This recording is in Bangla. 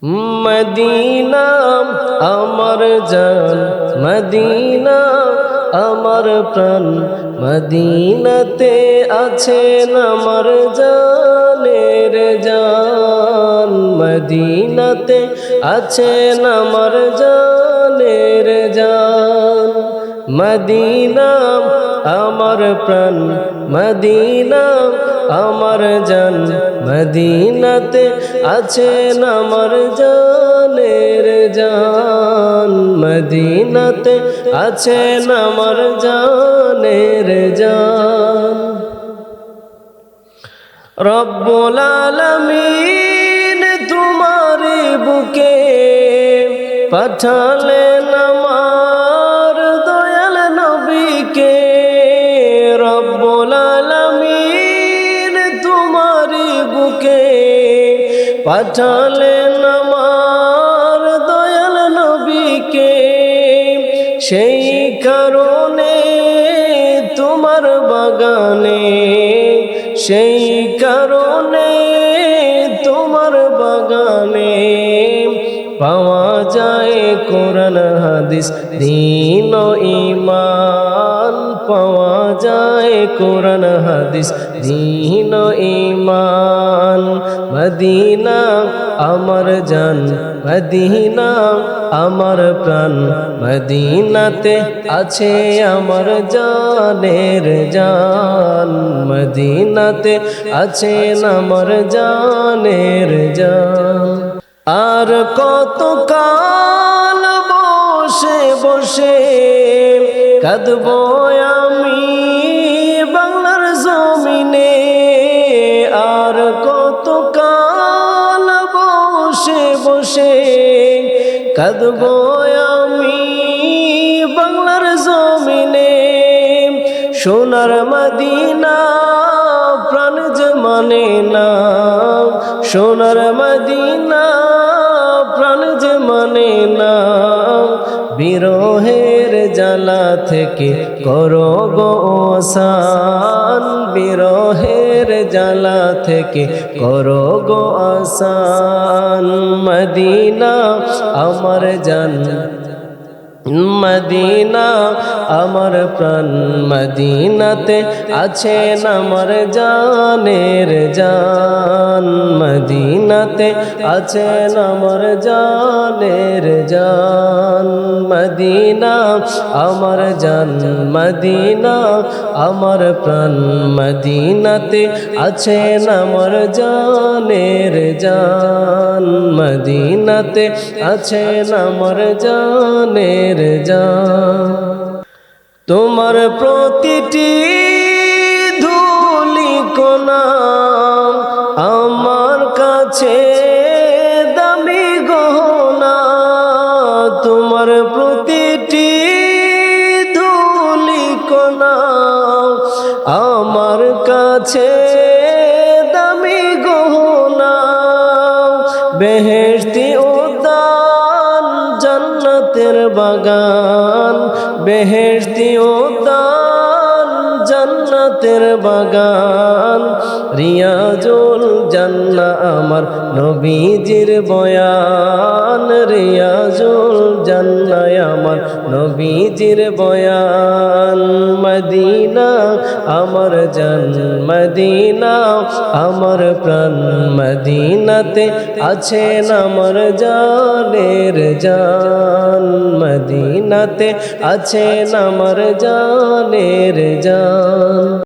মদিনা আমার জান, মদিনা আমার প্রাণ, মদিনাতে আছেন আমার জানের জান, মদিনাতে আছেন আমার জানের জান। মদিনা আমার প্রাণ, মদিনা আমার জান, মদিনাতে আছেন আমার জানের জান, মদিনাতে আছেন আমার জানের জান। রব্বুল আলামিন তোমারি বুকে পাঠালেন আমার দয়াল নবীকে, রব্বুল আলামিন তোমারি বুকে পাঠালেন আমার দয়াল নবীকে। সেই কারণে তোমার বাগানে, সেই কারণে তোমার বাগানে পাওয়া যায় কোরআন হাদিস দ্বীন ও ঈমান, পাওয়া যায় কোরআন হাদিস দ্বীন ও ঈমান। মদিনা আমার জান, মদিনা আমার প্রাণ, মদিনাতে আছে আমার জানের জান, মদিনাতে আছেন আমার জানের জান। আর কত কাল বসে বসে কাঁদবো আমি বাংলার জমিনে, আর কত কাল বসে বসে কাঁদবো আমি বাংলার জমিনে। সোনার মদিনা প্রাণ যে মানে না, সোনার মদিনা প্রাণ যে মানে না, বিরহের জ্বালা থেকে করো গো আসান, বিরহের জ্বালা থেকে করো গো আসান। মদিনা আমার জান, মদিনা আমার প্রাণ, মদিনাতে আছেন আমার জানের জান, মদিনাতে আছেন আমার জানের জান। মদিনা আমার জান, মদিনা আমার প্রাণ, মদিনাতে আছেন আমার জানের জান, মদিনাতে আছেন আমার জানের জান। তোমার প্রতিটি ধূলি কণা আমার কাছে দামি গহনা, তোমার প্রতিটি ধূলি কণা আমার কাছে দামি গহনা। বেহেশতি উদ্যান জান্নাতের বাগান, বেহেশতি উদ্যান জান্নাতের বাগান, রিয়াজুল জান্না আমার নবীজির বয়ান, রিয়াজুল জান্না আমার নবীজির বয়ান। মদিনা আমার জান, মদিনা আমার প্রাণ, মদিনাতে আছেন আমার জানের জান, মদিনাতে আছেন আমার জানের জান।